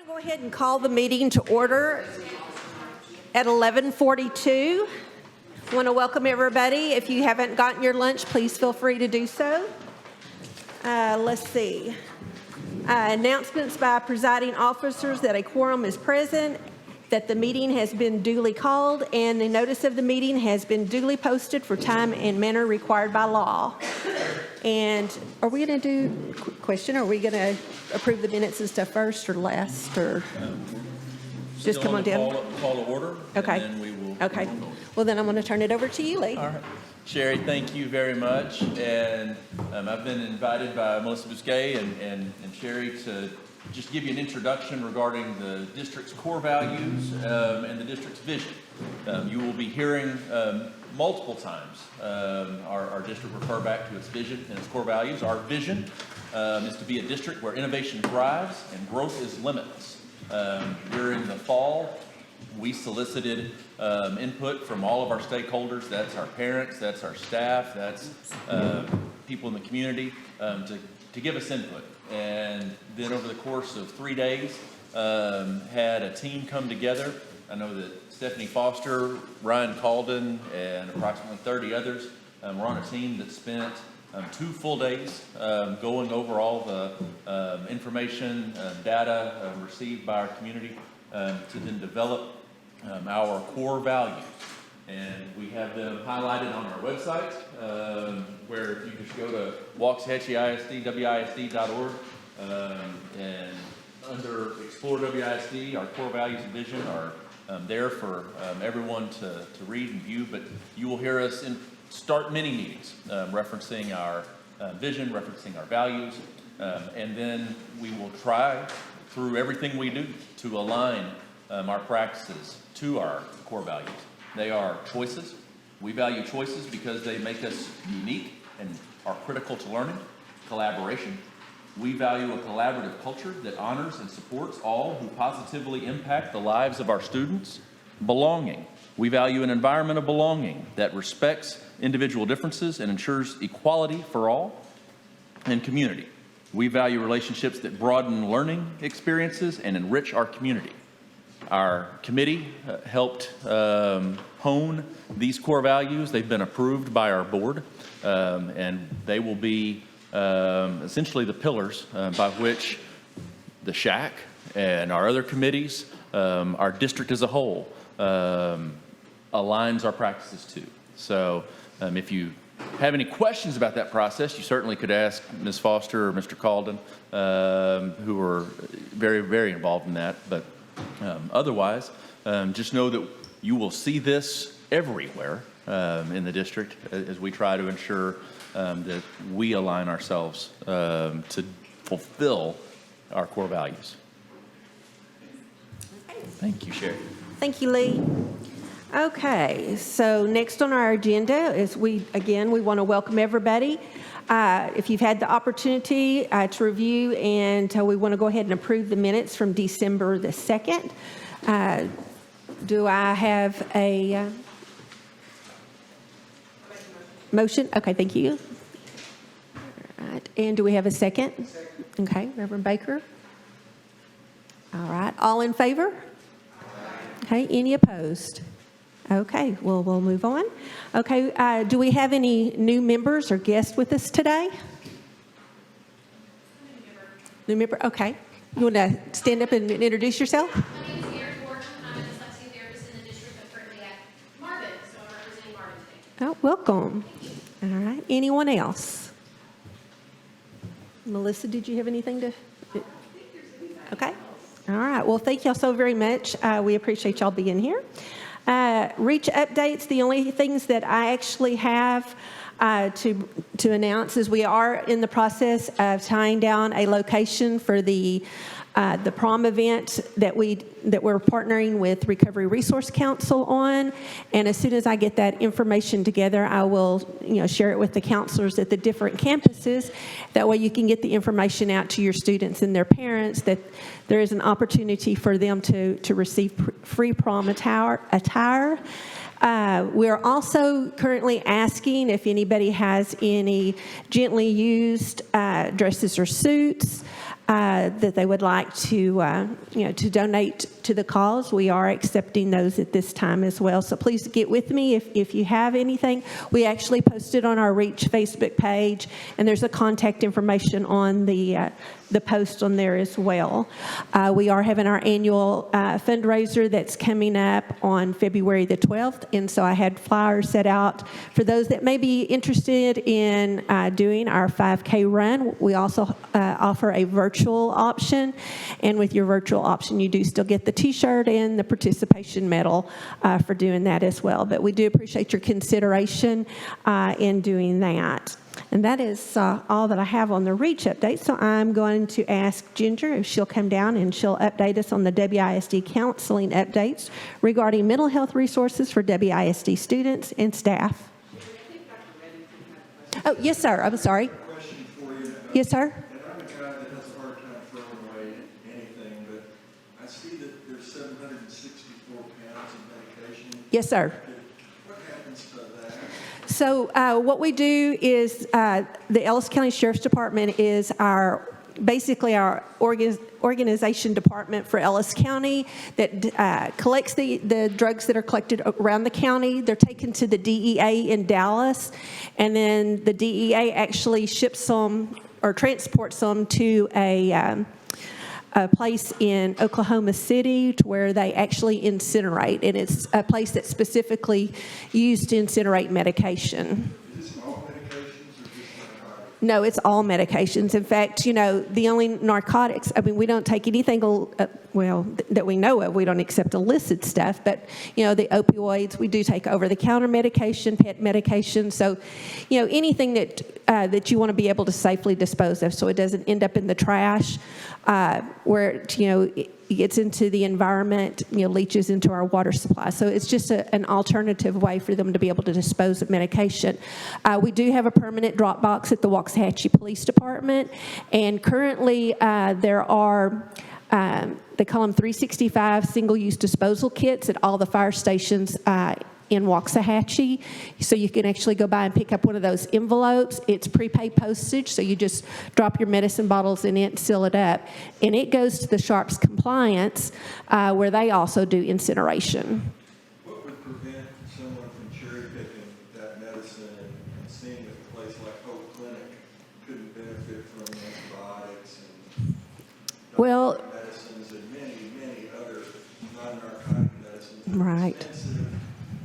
Go ahead and call the meeting to order at 11:42. I want to welcome everybody. If you haven't gotten your lunch, please feel free to do so. Let's see. Announcements by presiding officers that a quorum is present, that the meeting has been duly called, and the notice of the meeting has been duly posted for time and manner required by law. And are we going to do question? Are we going to approve the minutes and stuff first or last, or just come on down? Call to order. Okay. And then we will. Okay. Well, then I'm going to turn it over to you, Lee. All right. Sherry, thank you very much. And I've been invited by Melissa Bousquet and Sherry to just give you an introduction regarding the district's core values and the district's vision. You will be hearing multiple times our district refer back to its vision and its core values. Our vision is to be a district where innovation thrives and growth is limitless. During the fall, we solicited input from all of our stakeholders. That's our parents, that's our staff, that's people in the community to give us input. And then over the course of 3 days, had a team come together. I know that Stephanie Foster, Ryan Calden, and approximately 30 others were on a team that spent 2 full days going over all the information, data received by our community to then develop our core values. And we have them highlighted on our website, where you just go to Waxahachie ISD, WISD.org, and under Explore WISD, our core values and vision are there for everyone to read and view. But you will hear us start many meetings referencing our vision, referencing our values, and then we will try through everything we do to align our practices to our core values. They are choices. We value choices because they make us unique and are critical to learning. Collaboration. We value a collaborative culture that honors and supports all who positively impact the lives of our students. Belonging. We value an environment of belonging that respects individual differences and ensures equality for all. And community. We value relationships that broaden learning experiences and enrich our community. Our committee helped hone these core values. They've been approved by our board, and they will be essentially the pillars by which the SHAC and our other committees, our district as a whole, aligns our practices to. So if you have any questions about that process, you certainly could ask Ms. Foster or Mr. Calden, who are very, very involved in that. But otherwise, just know that you will see this everywhere in the district as we try to ensure that we align ourselves to fulfill our core values. Thank you, Sherry. Thank you, Lee. Okay, so next on our agenda is we want to welcome everybody. If you've had the opportunity to review, and we want to go ahead and approve the minutes from December the 2nd. Do I have a motion? Okay, thank you. All right, and do we have a second? Okay, Reverend Baker. All right, all in favor? Okay, any opposed? Okay, well, we'll move on. Okay, do we have any new members or guests with us today? New member, okay. You want to stand up and introduce yourself? My name is Erin Gordon. I'm a dyslexia therapist in the district. I'm currently at Marvin, so I'm representing Marvin today. Oh, welcome. All right, anyone else? Melissa, did you have anything to? Okay. All right, well, thank y'all so very much. We appreciate y'all being here. Reach updates, the only things that I actually have to announce is we are in the process of tying down a location for the prom event that we're partnering with Recovery Resource Council on. And as soon as I get that information together, I will share it with the counselors at the different campuses. That way you can get the information out to your students and their parents that there is an opportunity for them to receive free prom attire. We're also currently asking if anybody has any gently used dresses or suits. that they would like to, to donate to the cause. We are accepting those at this time as well. So please get with me if you have anything. We actually posted on our Reach Facebook page, and there's a contact information on the post on there as well. We are having our annual fundraiser that's coming up on February the 12th, and so I had flyers set out for those that may be interested in doing our 5K run. We also offer a virtual option, and with your virtual option, you do still get the T-shirt and the participation medal for doing that as well. But we do appreciate your consideration in doing that. And that is all that I have on the REACH update. So I'm going to ask Ginger if she'll come down and she'll update us on the WISD counseling updates regarding mental health resources for WISD students and staff. Oh, yes, sir. I'm sorry. Question for you. Yes, sir. And I'm a guy that has a hard time throwing away anything, but I see that there's 764 pounds of medication. Yes, sir. What happens to that? So what we do is the Ellis County Sheriff's Department is basically our organization department for Ellis County that collects the drugs that are collected around the county. They're taken to the DEA in Dallas, and then the DEA actually ships them or transports them to a place in Oklahoma City to where they actually incinerate, and it's a place that's specifically used to incinerate medication. Is this all medications or just narcotics? No, it's all medications. In fact, the only narcotics, we don't take anything, that we know of. We don't accept illicit stuff, but, the opioids, we do take over-the-counter medication, pet medication. So, anything that you want to be able to safely dispose of so it doesn't end up in the trash where, it gets into the environment, leaches into our water supply. So it's just an alternative way for them to be able to dispose of medication. We do have a permanent drop box at the Waxahachie Police Department, and currently there are, they call them 365 single-use disposal kits at all the fire stations in Waxahachie. So you can actually go by and pick up one of those envelopes. It's prepaid postage, so you just drop your medicine bottles in it and seal it up. And it goes to the Sharps Compliance, where they also do incineration. What would prevent someone from cherry picking that medicine and seeing if a place like Hope Clinic couldn't benefit from antibiotics and Well, medicines and many, many other non-narcotic medicines? Right. Expensive.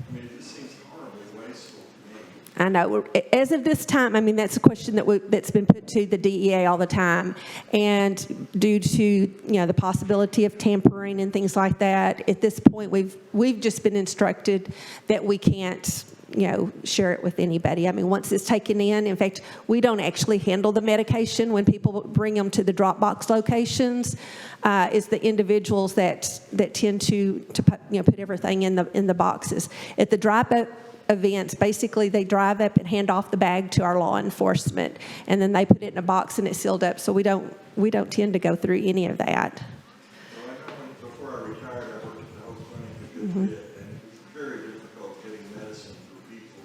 I mean, it just seems horribly wasteful to me. I know. As of this time, that's a question that's been put to the DEA all the time. And due to, the possibility of tampering and things like that, at this point, we've just been instructed that we can't, share it with anybody. Once it's taken in fact, we don't actually handle the medication when people bring them to the drop box locations. It's the individuals that tend to put everything in the boxes. At the drop-up events, basically they drive up and hand off the bag to our law enforcement, and then they put it in a box and it's sealed up. So we don't tend to go through any of that. Well, I know before I retired, I worked at the Hope Clinic a good bit, and it was very difficult getting medicine for people.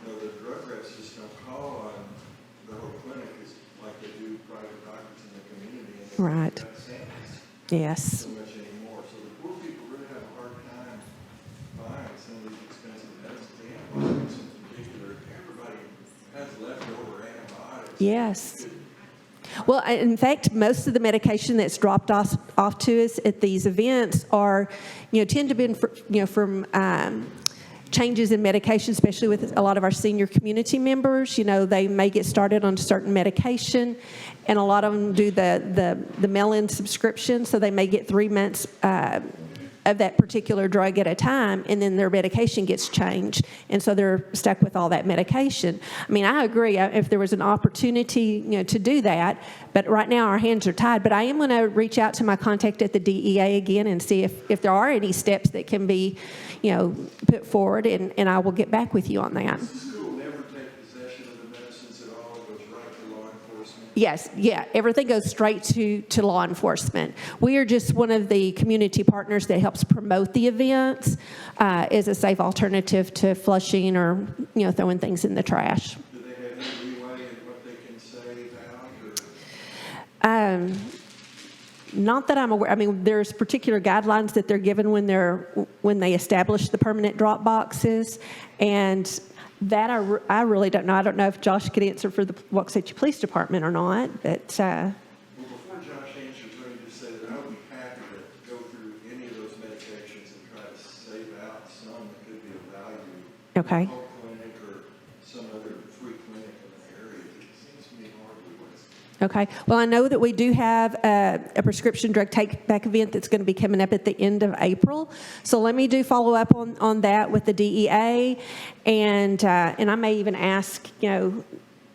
The drug reps just don't call on the Hope Clinic like they do private doctors in the community, and they Right. don't have samples Yes. so much anymore. So the poor people really have a hard time buying some of these expensive medicines. The antibiotics in particular, everybody has leftover antibiotics. Yes. Well, in fact, most of the medication that's dropped off to us at these events are, tend to be from changes in medication, especially with a lot of our senior community members. They may get started on certain medication, and a lot of them do the mail-in subscription, so they may get 3 months of that particular drug at a time, and then their medication gets changed, and so they're stuck with all that medication. I agree if there was an opportunity, to do that, but right now our hands are tied. But I am going to reach out to my contact at the DEA again and see if there are any steps that can be, put forward, and I will get back with you on that. Does the school never take possession of the medicines at all? It goes right to law enforcement? Yes, everything goes straight to law enforcement. We are just one of the community partners that helps promote the events as a safe alternative to flushing or, throwing things in the trash. Do they have any leeway in what they can say about? Not that I'm aware. I mean, there's particular guidelines that they're given when they establish the permanent drop boxes, and that I really don't know. I don't know if Josh could answer for the Waxahachie Police Department or not, but. Well, before Josh answers, let me just say that I would be happy to go through any of those medications and try to save out some that could be of value. Okay. Home clinic or some other free clinic in the area. It seems to me hardly worth it. Okay. Well, I know that we do have a prescription drug take-back event that's going to be coming up at the end of April. So let me follow up on that with the DEA, and I may even ask,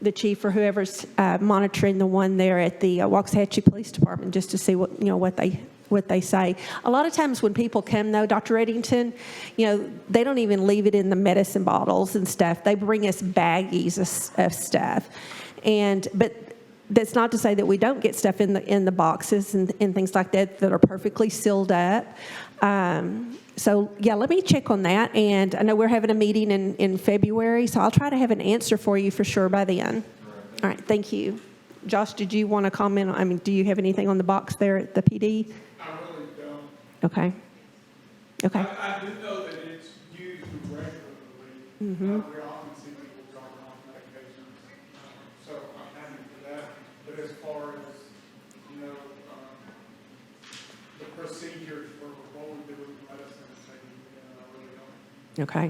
the chief or whoever's monitoring the one there at the Waxahachie Police Department just to see what they say. A lot of times when people come, though, Dr. Eddington, they don't even leave it in the medicine bottles and stuff. They bring us baggies of stuff, but that's not to say that we don't get stuff in the boxes and things like that are perfectly sealed up. So yeah, let me check on that. And I know we're having a meeting in February, so I'll try to have an answer for you for sure by then. All right, thank you. Josh, did you want to comment? Do you have anything on the box there at the PD? I really don't. Okay. Okay. I do know that it's used regularly. Mm-hmm. We often see people dropping off medications, so I'm happy for that. But as far as, the procedures for what we do with medicine, I really don't. Okay.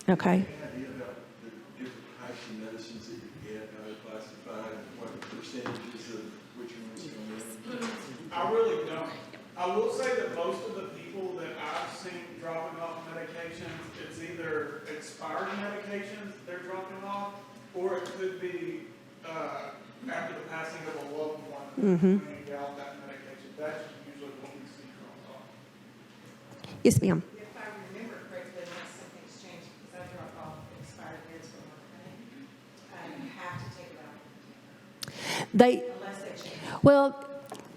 Okay. Any idea about the different types of medicines that you get, how they're classified, and what percentages of which ones come in? I really don't. I will say that most of the people that I've seen dropping off medications, it's either expired medications they're dropping off, or it could be after the passing of a loved one, bringing out that medication. That's usually what we see dropped off. Yes, ma'am. If I remember correctly, unless something's changed, because I drop off expired meds from our clinic, you have to take it out unless they change. Well,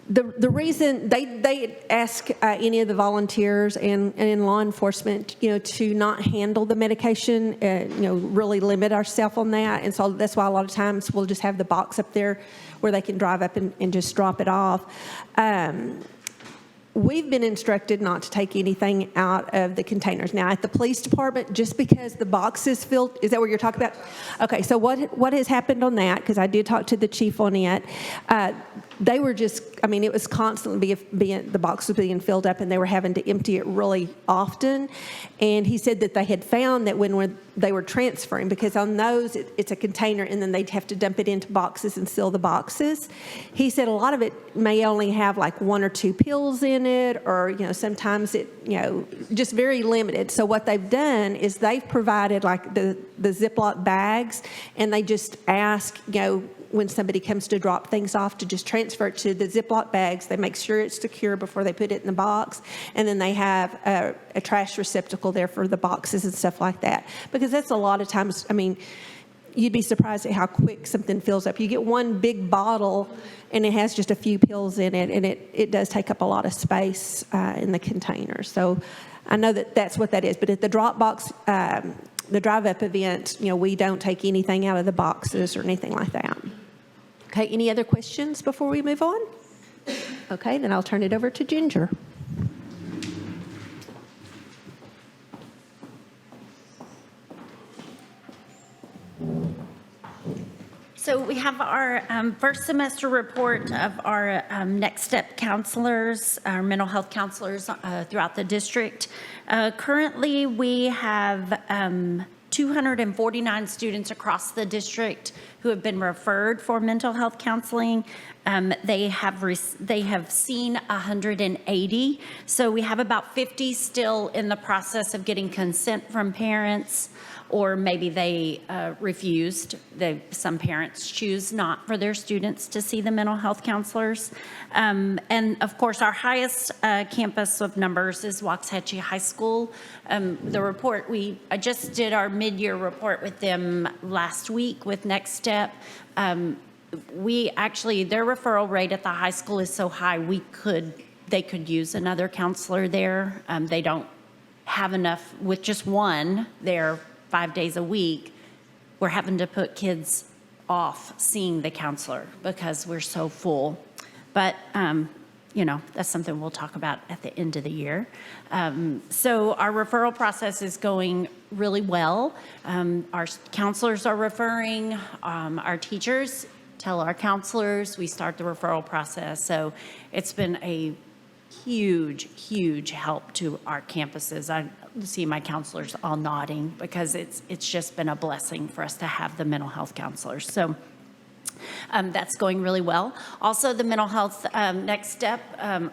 the reason they ask any of the volunteers and in law enforcement, to not handle the medication, really limit ourselves on that. And so that's why a lot of times we'll just have the box up there where they can drive up and just drop it off. We've been instructed not to take anything out of the containers. Now, at the police department, just because the box is filled, is that what you're talking about? Okay, so what has happened on that, because I did talk to the chief on it, they were just, it was constantly the box was being filled up and they were having to empty it really often. And he said that they had found that when they were transferring, because on those, it's a container and then they'd have to dump it into boxes and seal the boxes. He said a lot of it may only have like 1 or 2 pills in it, or, sometimes it, just very limited. So what they've done is they've provided like the Ziploc bags, and they just ask, when somebody comes to drop things off, to just transfer it to the Ziploc bags. They make sure it's secure before they put it in the box. And then they have a trash receptacle there for the boxes and stuff like that. Because that's a lot of times, you'd be surprised at how quick something fills up. You get one big bottle and it has just a few pills in it, and it does take up a lot of space in the container. So I know that's what that is. But at the drop box, the drive-up event, we don't take anything out of the boxes or anything like that. Okay, any other questions before we move on? Okay, then I'll turn it over to Ginger. So we have our first semester report of our next step counselors, our mental health counselors throughout the district. Currently, we have 249 students across the district who have been referred for mental health counseling. They have seen 180. So we have about 50 still in the process of getting consent from parents, or maybe they refused. Some parents choose not for their students to see the mental health counselors. And of course, our highest campus of numbers is Waxahachie High School. The report, I just did our mid-year report with them last week with Next Step. Their referral rate at the high school is so high, they could use another counselor there. They don't have enough with just one there 5 days a week. We're having to put kids off seeing the counselor because we're so full. But, that's something we'll talk about at the end of the year. So our referral process is going really well. Our counselors are referring, our teachers tell our counselors, we start the referral process. So it's been a huge, huge help to our campuses. I see my counselors all nodding because it's just been a blessing for us to have the mental health counselors. So that's going really well. Also, the mental health next step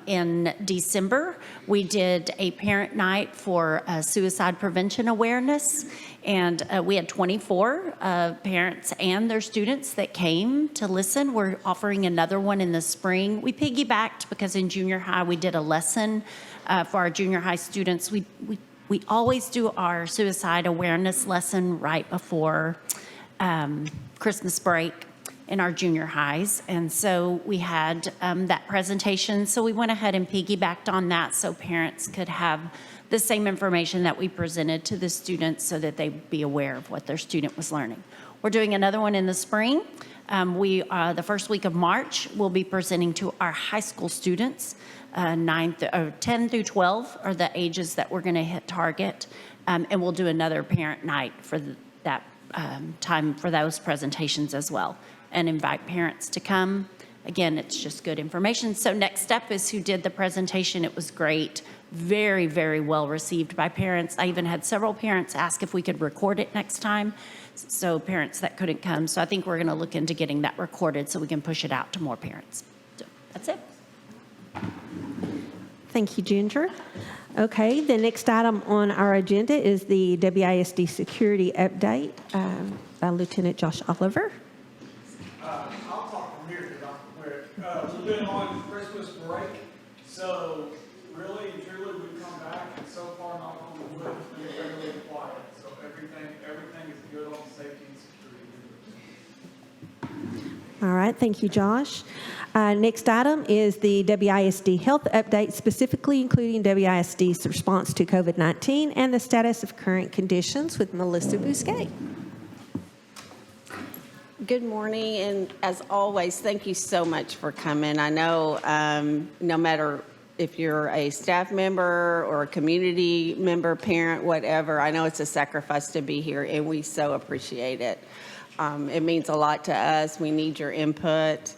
in December, we did a parent night for suicide prevention awareness. And we had 24 parents and their students that came to listen. We're offering another one in the spring. We piggybacked because in junior high we did a lesson for our junior high students. We always do our suicide awareness lesson right before Christmas break in our junior highs. And so we had that presentation. So we went ahead and piggybacked on that so parents could have the same information that we presented to the students so that they'd be aware of what their student was learning. We're doing another one in the spring. The first week of March, we'll be presenting to our high school students. 10 through 12 are the ages that we're gonna hit target. And we'll do another parent night for that time for those presentations as well and invite parents to come. Again, it's just good information. So next step is who did the presentation. It was great. Very, very well received by parents. I even had several parents ask if we could record it next time. So parents that couldn't come. So I think we're gonna look into getting that recorded so we can push it out to more parents. So that's it. Thank you, Ginger. Okay, the next item on our agenda is the WISD security update by Lieutenant Josh Oliver. I'll talk from here because I'm quick. We've been on Christmas break, so really and truly we've come back, and so far, knock on the wood, it's been really quiet. So everything is good on safety and security. All right, thank you, Josh. Next item is the WISD health update, specifically including WISD's response to COVID-19 and the status of current conditions with Melissa Bousquet. Good morning, and as always, thank you so much for coming. I know no matter if you're a staff member or a community member, parent, whatever, I know it's a sacrifice to be here, and we so appreciate it. It means a lot to us. We need your input.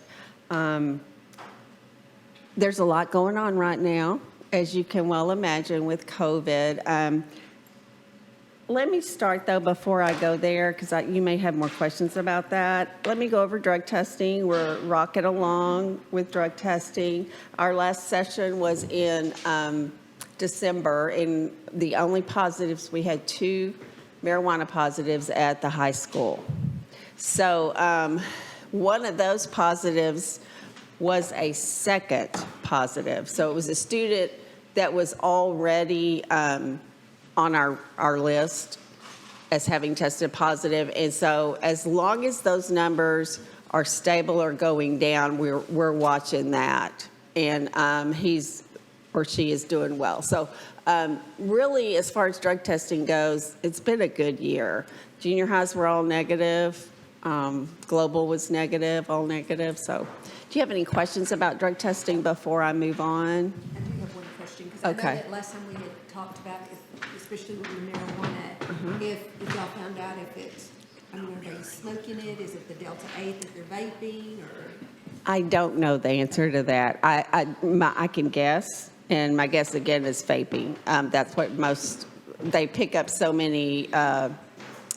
There's a lot going on right now, as you can well imagine, with COVID. Let me start, though, before I go there, because you may have more questions about that. Let me go over drug testing. We're rocking along with drug testing. Our last session was in December, and the only positives, we had 2 marijuana positives at the high school. So one of those positives was a second positive. So it was a student that was already on our list as having tested positive. And so as long as those numbers are stable or going down, we're watching that. And he's or she is doing well. So really, as far as drug testing goes, it's been a good year. Junior highs were all negative. Global was negative, all negative. So do you have any questions about drug testing before I move on? I do have one question, because I know Okay. that last time we had talked about, especially with the marijuana, if y'all found out if it's, are they smoking it? Is it the Delta 8 that they're vaping, or? I don't know the answer to that. I can guess, and my guess again is vaping. That's what they pick up so many,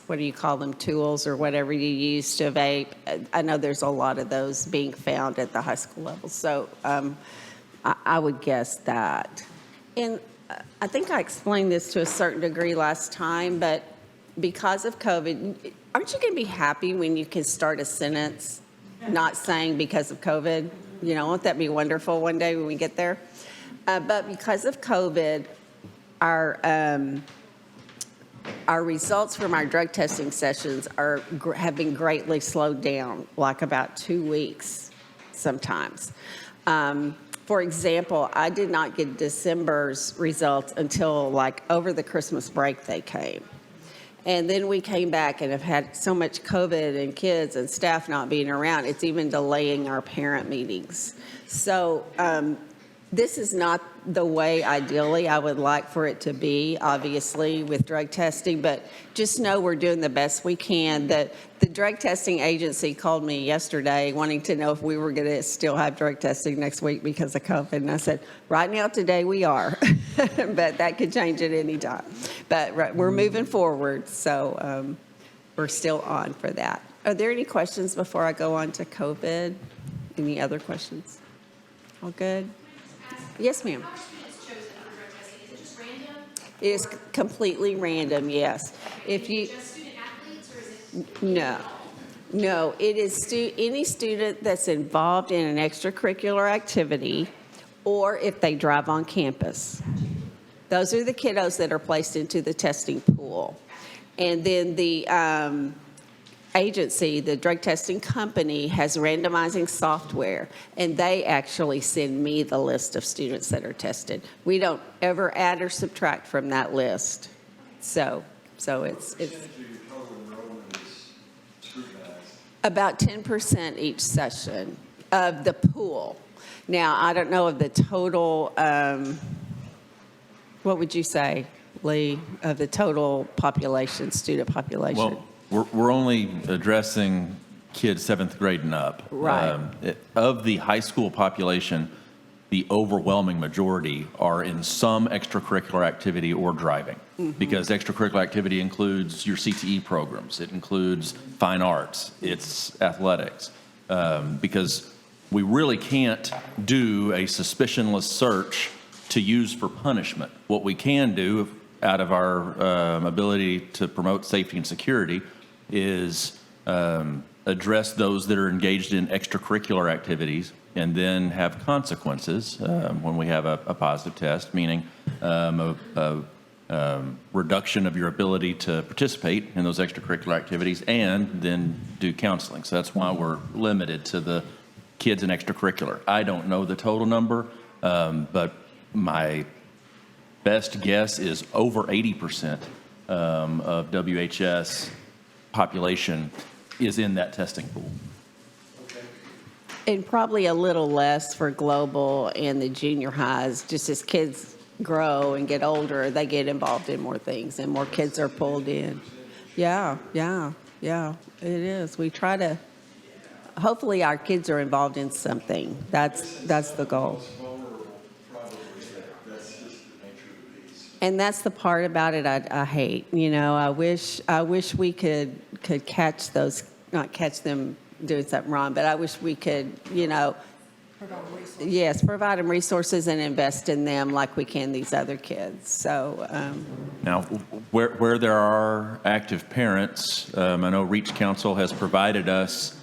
what do you call them, tools or whatever you use to vape. I know there's a lot of those being found at the high school level. So I would guess that. And I think I explained this to a certain degree last time, but because of COVID, aren't you going to be happy when you can start a sentence not saying because of COVID? You know, won't that be wonderful one day when we get there? But because of COVID, our results from our drug testing sessions have been greatly slowed down, like about 2 weeks sometimes. For example, I did not get December's results until like over the Christmas break they came. And then we came back and have had so much COVID and kids and staff not being around, it's even delaying our parent meetings. So this is not the way ideally I would like for it to be, obviously, with drug testing, but just know we're doing the best we can. The drug testing agency called me yesterday wanting to know if we were going to still have drug testing next week because of COVID. And I said, right now, today we are, but that could change at any time. But we're moving forward, so we're still on for that. Are there any questions before I go on to COVID? Any other questions? All good? Yes, ma'am. How are students chosen for drug testing? Is it just random? It is completely random, yes. If you, Just student athletes, or is it? no, it is any student that's involved in an extracurricular activity or if they drive on campus. Those are the kiddos that are placed into the testing pool. And then the agency, the drug testing company, has randomizing software, and they actually send me the list of students that are tested. We don't ever add or subtract from that list. So it's Percentage of your total enrollment is scrutinized. about 10% each session of the pool. Now, I don't know of the total, what would you say, Lee, of the total population, student population? Well, we're only addressing kids 7th grade and up. Right. Of the high school population, the overwhelming majority are in some extracurricular activity or driving. Because extracurricular activity includes your CTE programs, it includes fine arts, it's athletics. Because we really can't do a suspicionless search to use for punishment. What we can do out of our ability to promote safety and security is address those that are engaged in extracurricular activities and then have consequences when we have a positive test, meaning a reduction of your ability to participate in those extracurricular activities and then do counseling. So that's why we're limited to the kids in extracurricular. I don't know the total number, but my best guess is over 80% of WHS population is in that testing pool. And probably a little less for global and the junior highs. Just as kids grow and get older, they get involved in more things and more kids are pulled in. Yeah, it is. We try to, hopefully our kids are involved in something. That's the goal. Most vulnerable, probably, that's just the nature of the beast. And that's the part about it I hate. You know, I wish we could catch those, not catch them doing something wrong, but I wish we could, provide them resources and invest in them like we can these other kids. So Now, where there are active parents, I know Reach Council has provided us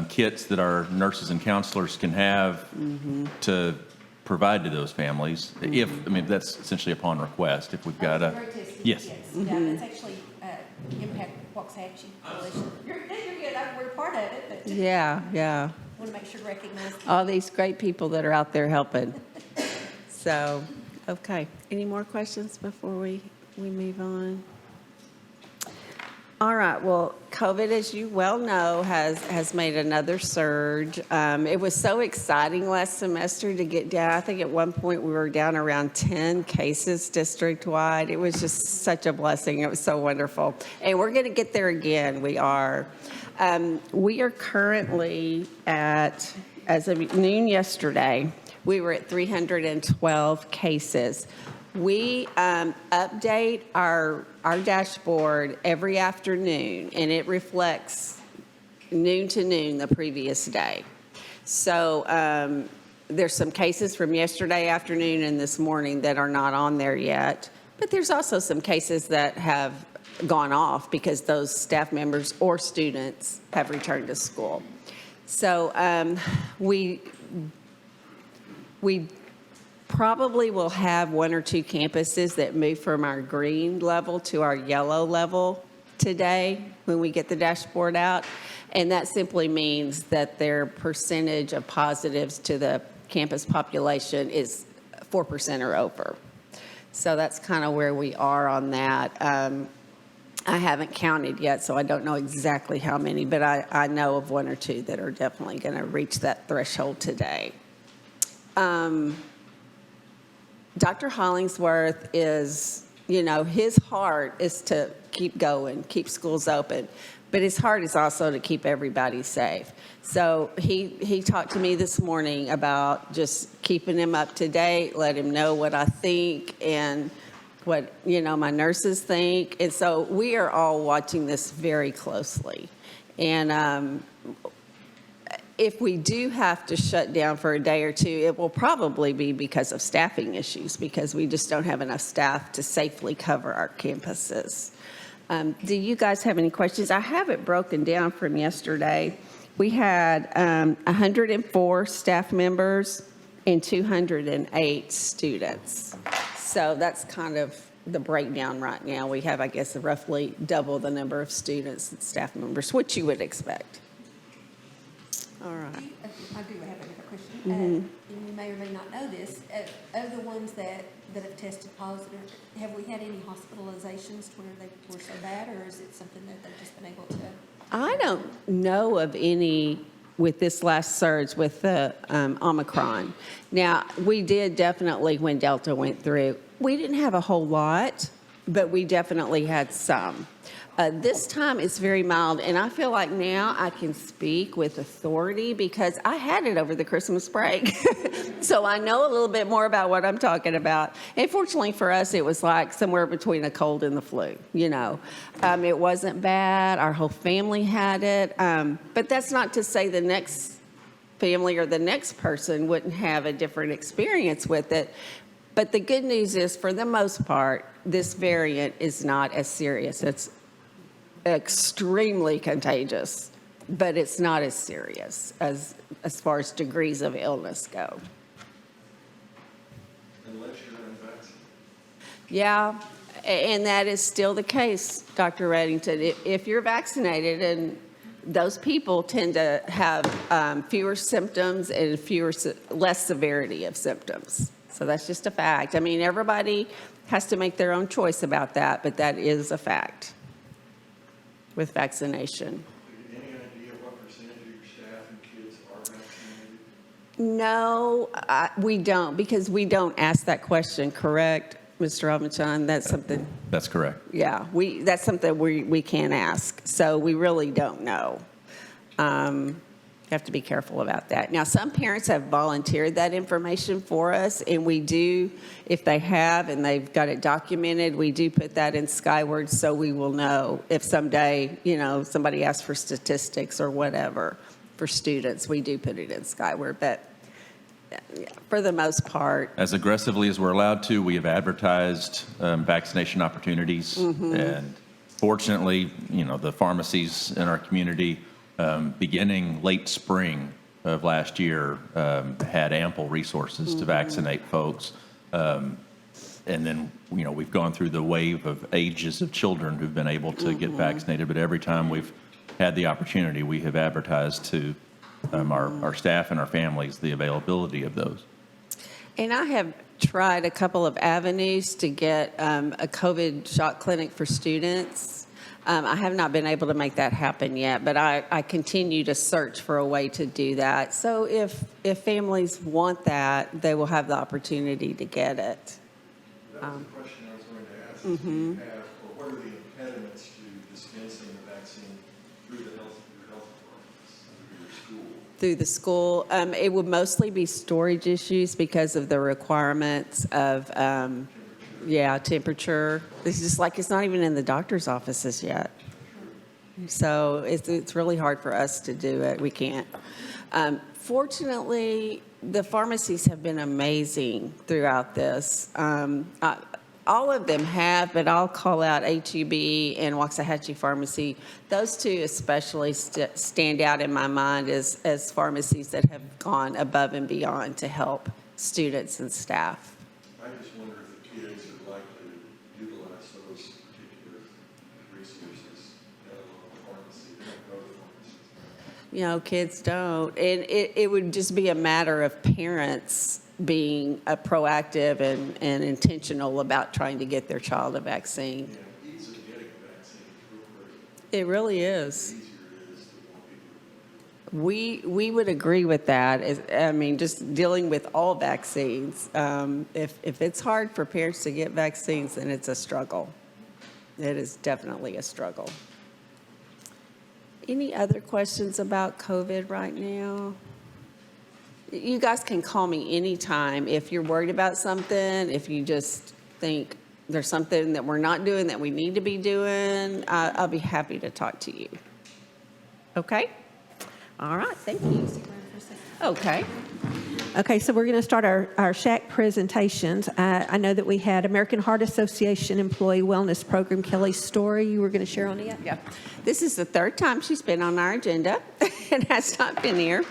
kits that our nurses and counselors can have to provide to those families. That's essentially upon request. If we've got a yes. Yeah, that's actually Impact Waxahachie Coalition. You're good. We're part of it, but yeah. want to make sure to recognize. All these great people that are out there helping. So, okay. Any more questions before we move on? All right. Well, COVID, as you well know, has made another surge. It was so exciting last semester to get down. I think at one point we were down around 10 cases district-wide. It was just such a blessing. It was so wonderful. And we're going to get there again. We are. We are currently at, as of noon yesterday, we were at 312 cases. We update our dashboard every afternoon, and it reflects noon to noon the previous day. So there's some cases from yesterday afternoon and this morning that are not on there yet, but there's also some cases that have gone off because those staff members or students have returned to school. So we probably will have one or two campuses that move from our green level to our yellow level today when we get the dashboard out. And that simply means that their percentage of positives to the campus population is 4% or over. So that's kind of where we are on that. I haven't counted yet, so I don't know exactly how many, but I know of one or two that are definitely going to reach that threshold today. Dr. Hollingsworth is, his heart is to keep going, keep schools open, but his heart is also to keep everybody safe. So he talked to me this morning about just keeping him up to date, let him know what I think and what, my nurses think. And so we are all watching this very closely. And if we do have to shut down for a day or two, it will probably be because of staffing issues, because we just don't have enough staff to safely cover our campuses. Do you guys have any questions? I have it broken down from yesterday. We had 104 staff members and 208 students. So that's kind of the breakdown right now. We have, I guess, roughly double the number of students and staff members, which you would expect. All right. I do have another question. And you may or may not know this. Of the ones that have tested positive, have we had any hospitalizations where they were so bad, or is it something that they've just been able to? I don't know of any with this last surge with the Omicron. Now, we did definitely, when Delta went through, we didn't have a whole lot, but we definitely had some. This time it's very mild, and I feel like now I can speak with authority because I had it over the Christmas break. So I know a little bit more about what I'm talking about. And fortunately for us, it was like somewhere between a cold and the flu, It wasn't bad. Our whole family had it. But that's not to say the next family or the next person wouldn't have a different experience with it. But the good news is, for the most part, this variant is not as serious. It's extremely contagious, but it's not as serious as far as degrees of illness go. Unless you're unvaccinated. Yeah, and that is still the case, Dr. Reddington. If you're vaccinated, and those people tend to have fewer symptoms and less severity of symptoms. So that's just a fact. I mean, everybody has to make their own choice about that, but that is a fact with vaccination. Any idea what percentage of your staff and kids are vaccinated? No, we don't, because we don't ask that question, correct, Mr. Almachan? That's something, That's correct. yeah, that's something we can't ask. So we really don't know. You have to be careful about that. Now, some parents have volunteered that information for us, and we do, if they have and they've got it documented, we do put that in Skyward so we will know if someday, somebody asks for statistics or whatever for students, we do put it in Skyward. But for the most part, As aggressively as we're allowed to, we have advertised vaccination opportunities. And fortunately, the pharmacies in our community, beginning late spring of last year, had ample resources to vaccinate folks. And then, we've gone through the wave of ages of children who've been able to get vaccinated. But every time we've had the opportunity, we have advertised to our staff and our families the availability of those. and I have tried a couple of avenues to get a COVID shot clinic for students. I have not been able to make that happen yet, but I continue to search for a way to do that. So if families want that, they will have the opportunity to get it. That was the question I was going to ask. Do you have, or what are the impediments to dispensing the vaccine through your health departments, through your school? Through the school, it would mostly be storage issues because of the requirements of temperature. It's just like it's not even in the doctor's offices yet. So it's really hard for us to do it. We can't. Fortunately, the pharmacies have been amazing throughout this. All of them have, but I'll call out HUB and Waxahachie Pharmacy. Those two especially stand out in my mind as pharmacies that have gone above and beyond to help students and staff. I just wonder if the kids are likely to utilize those particular resources at a local pharmacy. They don't go to pharmacies. Kids don't. And it would just be a matter of parents being proactive and intentional about trying to get their child a vaccine. Yeah, ease of getting a vaccine It really is. the easier it is, the more people. We would agree with that. I mean, just dealing with all vaccines. If it's hard for parents to get vaccines, then it's a struggle. It is definitely a struggle. Any other questions about COVID right now? You guys can call me anytime if you're worried about something, if you just think there's something that we're not doing that we need to be doing. I'll be happy to talk to you. Okay? All right, thank you. Okay. Okay, so we're going to start our SHAC presentations. I know that we had American Heart Association Employee Wellness Program, Kelly Story, you were going to share on it? Yeah. This is the third time she's been on our agenda and has not been here.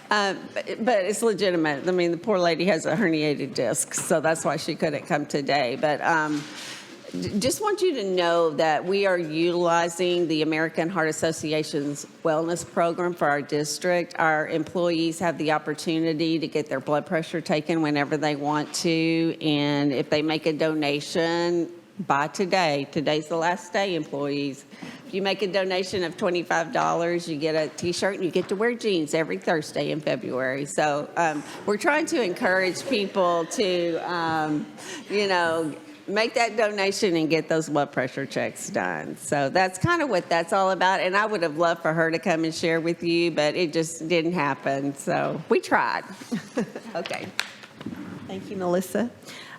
But it's legitimate. I mean, the poor lady has a herniated disc, so that's why she couldn't come today. But just want you to know that we are utilizing the American Heart Association's wellness program for our district. Our employees have the opportunity to get their blood pressure taken whenever they want to. And if they make a donation by today's the last day, employees. If you make a donation of $25, you get a t-shirt and you get to wear jeans every Thursday in February. So we're trying to encourage people to, make that donation and get those blood pressure checks done. So that's kind of what that's all about. And I would have loved for her to come and share with you, but it just didn't happen. So we tried. Okay. Thank you, Melissa.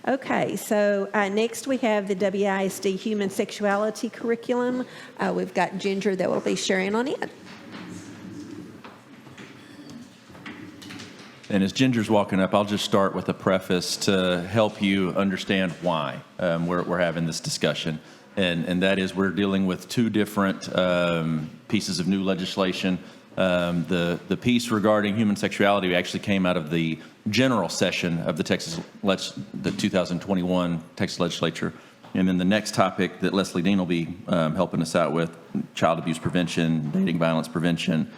Okay, so next we have the WISD Human Sexuality Curriculum. We've got Ginger that will be sharing on it. And as Ginger's walking up, I'll just start with a preface to help you understand why we're having this discussion. And that is we're dealing with two different pieces of new legislation. The piece regarding human sexuality actually came out of the general session of the 2021 Texas Legislature. And then the next topic that Leslie Dean will be helping us out with, child abuse prevention, dating violence prevention,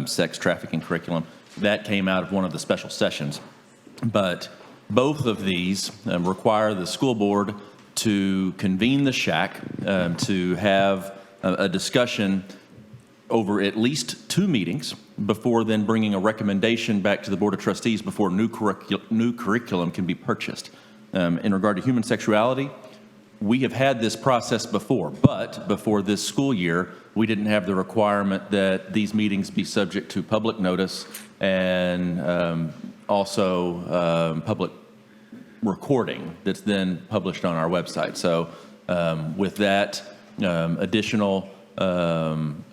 sex trafficking curriculum, that came out of one of the special sessions. But both of these require the school board to convene the SHAC, to have a discussion over at least 2 meetings before then bringing a recommendation back to the Board of Trustees before new curriculum can be purchased. In regard to human sexuality, we have had this process before, but before this school year, we didn't have the requirement that these meetings be subject to public notice and also public recording that's then published on our website. So with that additional amount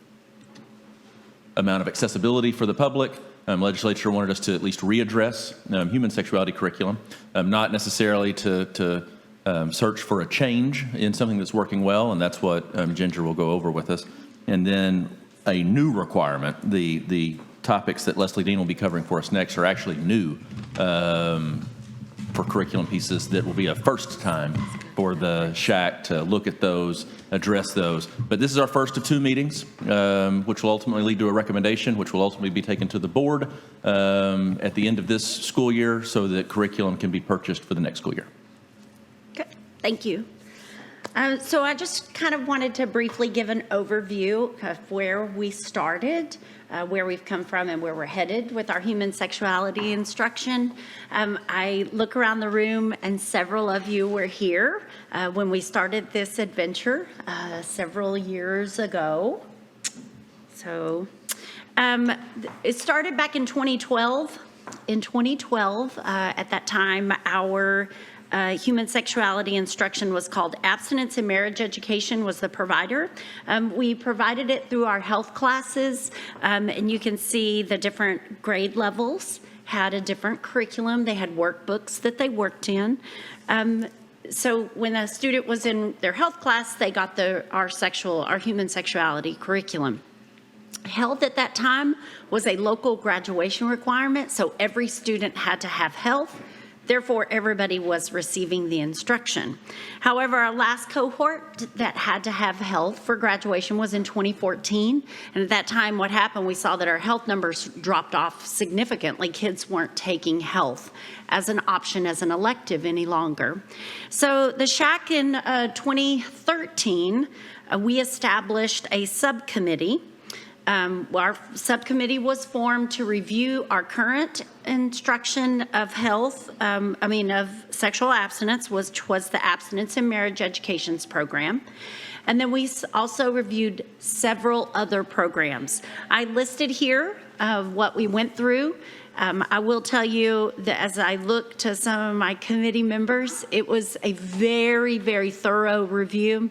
of accessibility for the public, legislature wanted us to at least readdress human sexuality curriculum, not necessarily to search for a change in something that's working well, and that's what Ginger will go over with us. And then a new requirement, the topics that Leslie Dean will be covering for us next are actually new for curriculum pieces that will be a first time for the SHAC to look at those, address those. But this is our first of 2 meetings, which will ultimately lead to a recommendation, which will ultimately be taken to the board at the end of this school year so that curriculum can be purchased for the next school year. Okay, thank you. So I just kind of wanted to briefly give an overview of where we started, where we've come from, and where we're headed with our human sexuality instruction. I look around the room, and several of you were here when we started this adventure several years ago. So it started back in 2012. In 2012, at that time, our human sexuality instruction was called Abstinence and Marriage Education was the provider. We provided it through our health classes, and you can see the different grade levels had a different curriculum. They had workbooks that they worked in. So when a student was in their health class, they got our human sexuality curriculum. Health at that time was a local graduation requirement, so every student had to have health. Therefore, everybody was receiving the instruction. However, our last cohort that had to have health for graduation was in 2014. And at that time, what happened, we saw that our health numbers dropped off significantly. Kids weren't taking health as an option, as an elective any longer. So the SHAC in 2013, we established a subcommittee. Our subcommittee was formed to review our current instruction of health, of sexual abstinence, which was the Abstinence and Marriage Educations program. And then we also reviewed several other programs. I listed here what we went through. I will tell you that as I look to some of my committee members, it was a very, very thorough review.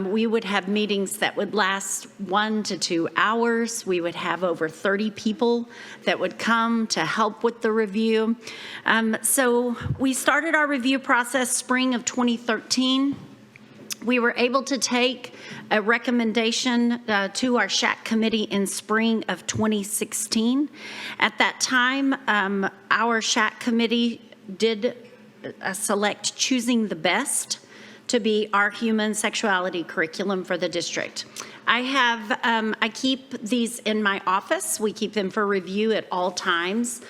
We would have meetings that would last 1 to 2 hours. We would have over 30 people that would come to help with the review. So we started our review process spring of 2013. We were able to take a recommendation to our SHAC committee in spring of 2016. At that time, our SHAC committee did select Choosing the Best to be our human sexuality curriculum for the district. I keep these in my office. We keep them for review at all times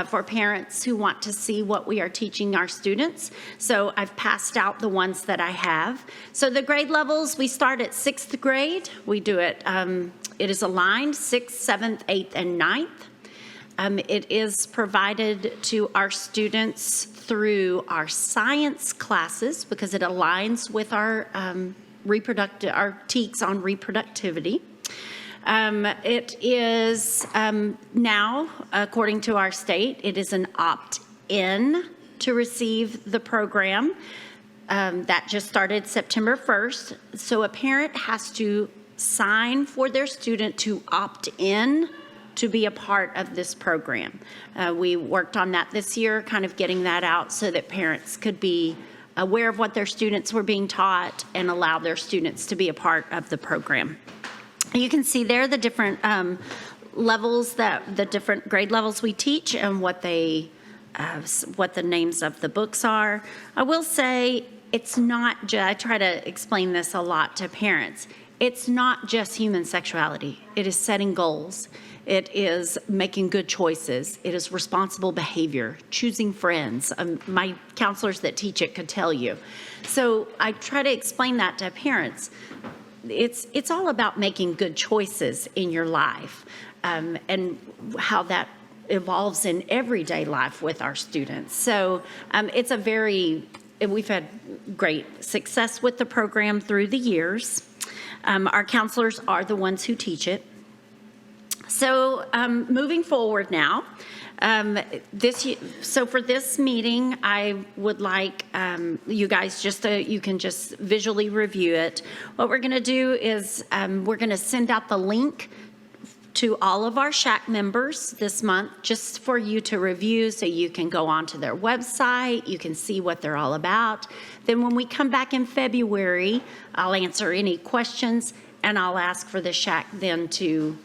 for parents who want to see what we are teaching our students. So I've passed out the ones that I have. So the grade levels, we start at 6th grade. We do it, it is aligned 6th, 7th, 8th, and 9th. It is provided to our students through our science classes because it aligns with our our TEKS on reproductivity. It is now, according to our state, it is an opt-in to receive the program. That just started September 1st. So a parent has to sign for their student to opt in to be a part of this program. We worked on that this year, kind of getting that out so that parents could be aware of what their students were being taught and allow their students to be a part of the program. You can see there the different levels, the different grade levels we teach and what the names of the books are. I will say it's not just, I try to explain this a lot to parents, it's not just human sexuality. It is setting goals. It is making good choices. It is responsible behavior, choosing friends. My counselors that teach it could tell you. So I try to explain that to parents. It's all about making good choices in your life and how that evolves in everyday life with our students. So we've had great success with the program through the years. Our counselors are the ones who teach it. So moving forward now, so for this meeting, I would like you guys you can just visually review it. What we're going to do is we're going to send out the link to all of our SHAC members this month just for you to review so you can go onto their website, you can see what they're all about. Then when we come back in February, I'll answer any questions and I'll ask for the SHAC then to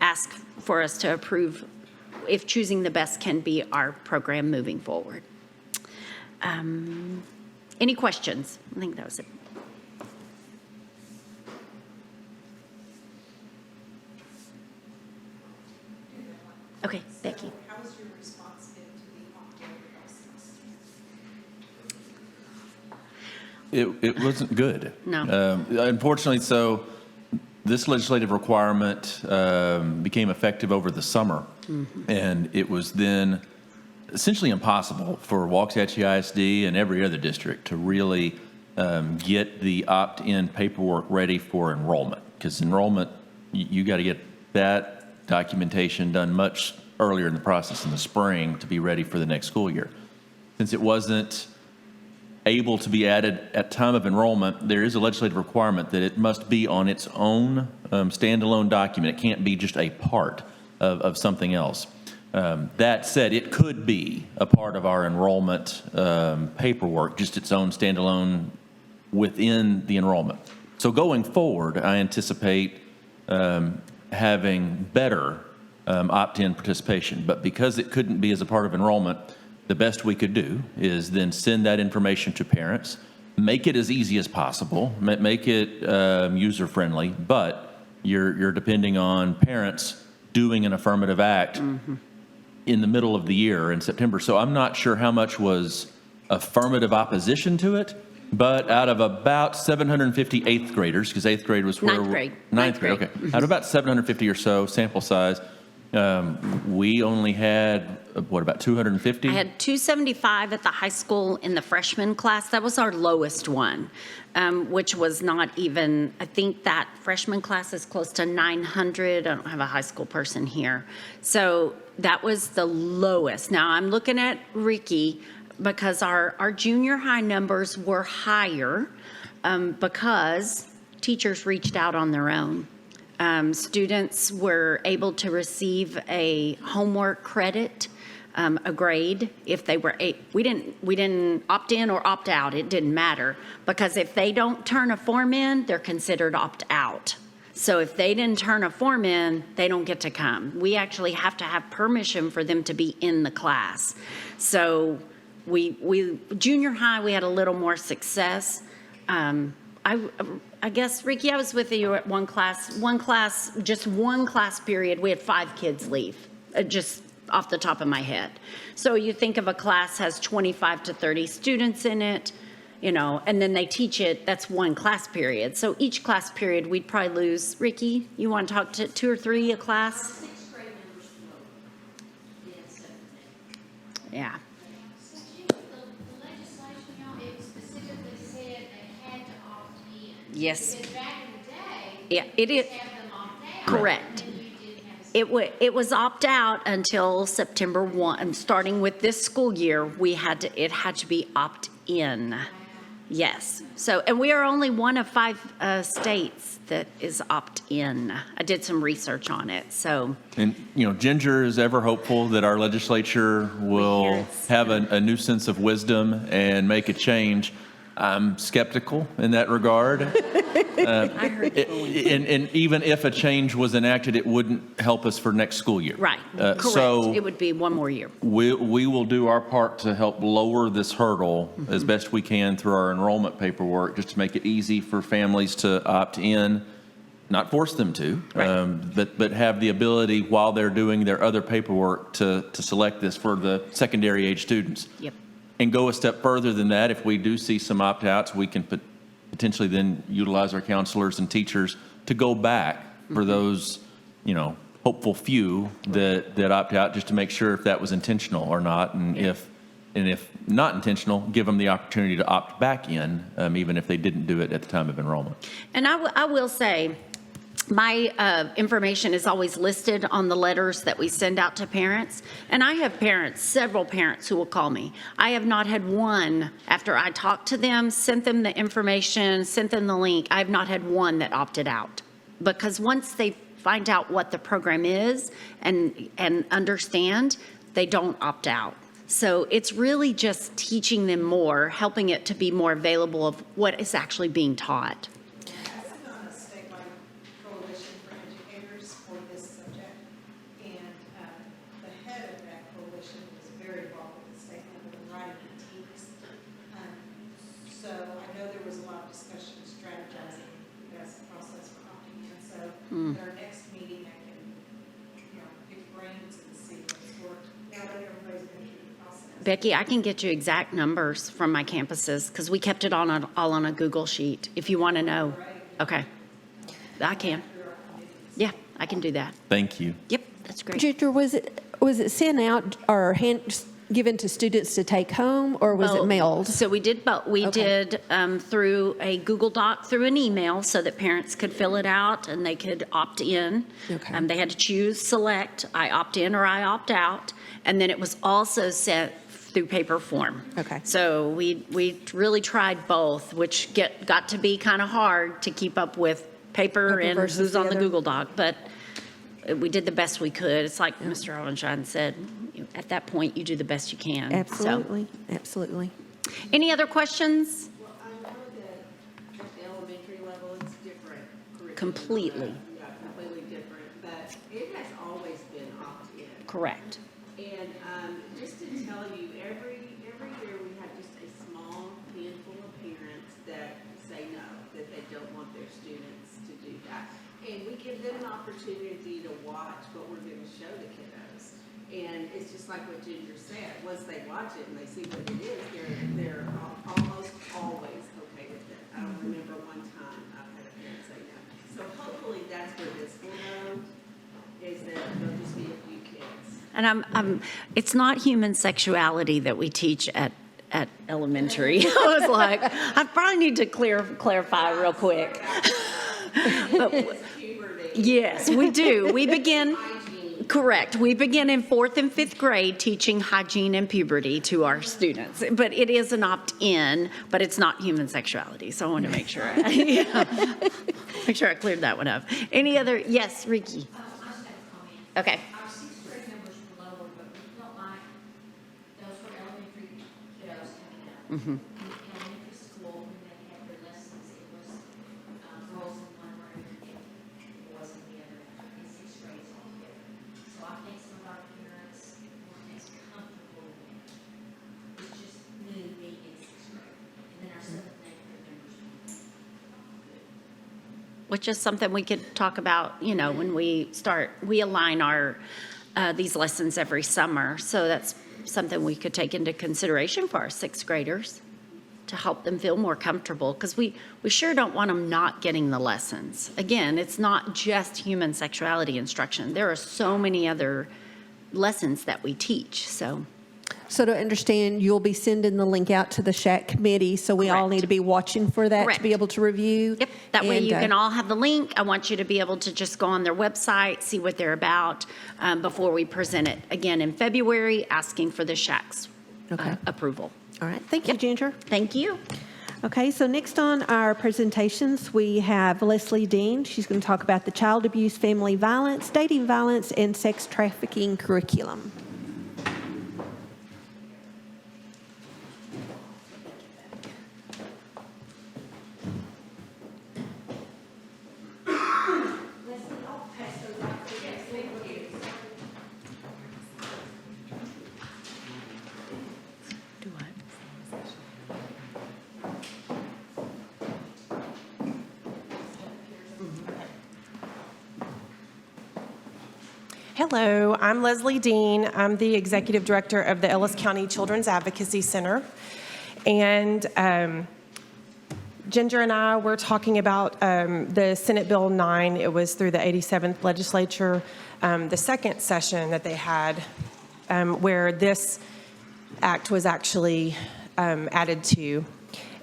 ask for us to approve if Choosing the Best can be our program moving forward. Any questions? I think that was it. Okay, Becky. How was your response been to the opt-in process? It wasn't good. No. Unfortunately, so this legislative requirement became effective over the summer, and it was then essentially impossible for Waxahachie ISD and every other district to really get the opt-in paperwork ready for enrollment, because enrollment, you got to get that documentation done much earlier in the process in the spring to be ready for the next school year. Since it wasn't able to be added at time of enrollment, there is a legislative requirement that it must be on its own standalone document. It can't be just a part of something else. That said, it could be a part of our enrollment paperwork, just its own standalone within the enrollment. So going forward, I anticipate having better opt-in participation, but because it couldn't be as a part of enrollment, the best we could do is then send that information to parents, make it as easy as possible, make it user-friendly, but you're depending on parents doing an affirmative act in the middle of the year in September. So I'm not sure how much was affirmative opposition to it, but out of about 750 eighth graders, because eighth grade was where... Ninth grade. Ninth grade, okay. Out of about 750 or so, sample size, we only had, about 250? I had 275 at the high school in the freshman class. That was our lowest one, which was not even, I think that freshman class is close to 900. I don't have a high school person here. So that was the lowest. Now I'm looking at Ricky because our junior high numbers were higher because teachers reached out on their own. Students were able to receive a homework credit, a grade if they were we didn't opt in or opt out. It didn't matter because if they don't turn a form in, they're considered opt out. So if they didn't turn a form in, they don't get to come. We actually have to have permission for them to be in the class. So we junior high, we had a little more success. I guess, Ricky, I was with you at just one class period, we had 5 kids leave, just off the top of my head. So you think of a class has 25 to 30 students in it, and then they teach it, that's one class period. So each class period, we'd probably lose, Ricky, you want to talk to 2 or 3 a class? 6th grade numbers low. Yes, 7th. Yeah. So the legislation, y'all, it specifically said they had to opt in. Yes. Because back in the day. Yeah, it is. Have them opt out. Correct. And then you didn't have a. It was opt out until September 1, and starting with this school year, it had to be opt in. Yes. So, and we are only one of 5 states that is opt in. I did some research on it. So, And, Ginger is ever hopeful that our legislature will Yes. have a new sense of wisdom and make a change. I'm skeptical in that regard. I heard And even if a change was enacted, it wouldn't help us for next school year. right. Correct. So It would be one more year. we will do our part to help lower this hurdle Mm-hmm. as best we can through our enrollment paperwork, just to make it easy for families to opt in, not force them to, Right. but have the ability while they're doing their other paperwork to select this for the secondary age students. Yep. And go a step further than that. If we do see some opt-outs, we can potentially then utilize our counselors and teachers to go back for those, hopeful few that opt out, just to make sure if that was intentional or not. And if not intentional, give them the opportunity to opt back in, even if they didn't do it at the time of enrollment. And I will say, my information is always listed on the letters that we send out to parents. And I have several parents who will call me. I have not had one, after I talked to them, sent them the information, sent them the link, I have not had one that opted out. Because once they find out what the program is and understand, they don't opt out. So it's really just teaching them more, helping it to be more available of what is actually being taught. I sit on a statewide coalition for educators for this subject, and the head of that coalition was very involved at the state level in writing critiques. So I know there was a lot of discussion, strategizing as a process for opting in. So at our next meeting, I can, pick brains and see what's worked. Now that everybody's been through the process. Becky, I can get you exact numbers from my campuses because we kept it all on a Google sheet. If you want to know. Okay. I can. Yeah, I can do that. Thank you. Yep, that's great. Ginger, was it sent out or given to students to take home, or was it mailed? So we did, but we Okay. did through a Google Doc, through an email, so that parents could fill it out and they could opt in. Okay. They had to select, I opt in or I opt out. And then it was also sent through paper form. Okay. So we really tried both, which got to be kind of hard to keep up with paper Paper and versus who's the on the other. Google Doc, but we did the best we could. It's like Mr. Ovenshine said, at that point, you do the best you can. So, Absolutely, absolutely. any other questions? Well, I know that at the elementary level, it's different curriculum. Completely. Yeah, completely different, but it has always been opt-in. Correct. And just in telling you, every year we have just a small handful of parents that say no, that they don't want their students to do that. And we give them an opportunity to watch what we're going to show the kiddos. And it's just like what Ginger said, once they watch it and they see what it is, they're almost always okay with it. I don't remember one time I've had a parent say no. So hopefully that's where this will go, is that there'll just be a few kids. And it's not human sexuality that we teach at elementary. I was like, I probably need to clarify real quick. But, yes, we do. We begin, correct. We begin in 4th and 5th grade teaching hygiene and puberty to our students. But it is an opt-in, but it's not human sexuality. So I want to make sure. Make sure I cleared that one up. Any other? Yes, Ricky. I just have a comment. Okay. Our 6th grade numbers were lower, but we felt like those were elementary kiddos coming up. In elementary school, when they had their lessons, it was girls in one room and boys in the other. In 6th grade, it's all different. So I think some of our parents weren't as comfortable with it. It's just new being in 6th grade. And then our 7th and 8th grade numbers were good. Which is something we could talk about, when we align our, these lessons every summer. So that's something we could take into consideration for our 6th graders to help them feel more comfortable, because we sure don't want them not getting the lessons. Again, it's not just human sexuality instruction. There are so many other lessons that we teach, so. So to understand, you'll be sending the link out to the SHAC committee, so we all Correct. need to be watching for that Correct. to be able to review. Yep, that way And, you can all have the link. I want you to be able to just go on their website, see what they're about before we present it again in February, asking for the SHAC's approval. All right, thank you, Ginger. Thank you. Okay, so next on our presentations, we have Leslie Dean. She's going to talk about the child abuse, family violence, dating violence, and sex trafficking curriculum. Hello, I'm Leslie Dean. I'm the Executive Director of the Ellis County Children's Advocacy Center. And Ginger and I were talking about the Senate Bill 9. It was through the 87th legislature, the second session that they had, where this act was actually added to.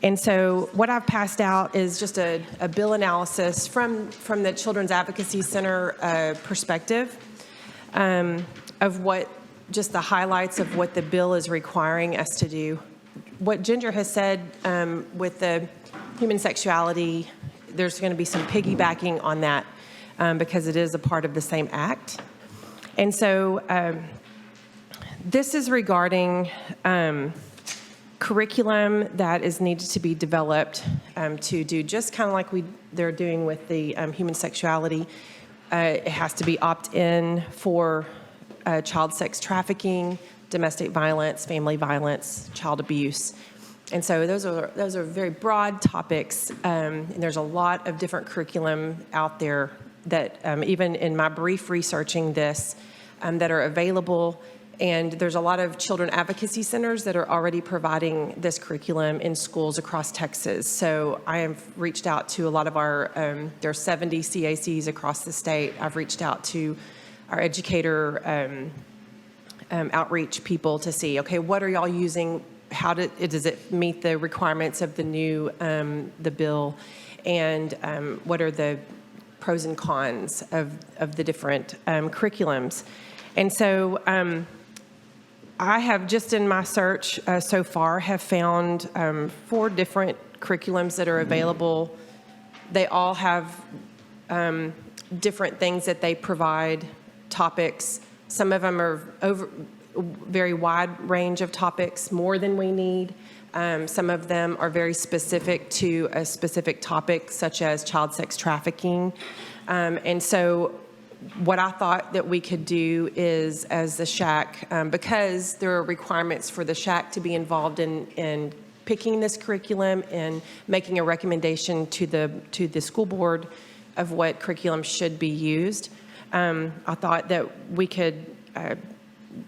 And so what I've passed out is just a bill analysis from the Children's Advocacy Center perspective. Of what, just the highlights of what the bill is requiring us to do. What Ginger has said with the human sexuality, there's going to be some piggybacking on that because it is a part of the same act. And so this is regarding curriculum that is needed to be developed to do just kind of like they're doing with the human sexuality. It has to be opt-in for child sex trafficking, domestic violence, family violence, child abuse. And so those are very broad topics, and there's a lot of different curriculum out there that even in my brief researching this that are available. And there's a lot of children advocacy centers that are already providing this curriculum in schools across Texas. So I have reached out to a lot of our, there are 70 CACs across the state. I've reached out to our educator outreach people to see, okay, what are y'all using? How does it meet the requirements of the new, the bill? And what are the pros and cons of the different curriculums? And so, I have just in my search so far have found 4 different curriculums that are available. They all have different things that they provide, topics. Some of them are very wide range of topics, more than we need. Some of them are very specific to a specific topic, such as child sex trafficking. And so what I thought that we could do is, as the SHAC, because there are requirements for the SHAC to be involved in picking this curriculum and making a recommendation to the school board of what curriculum should be used. I thought that we could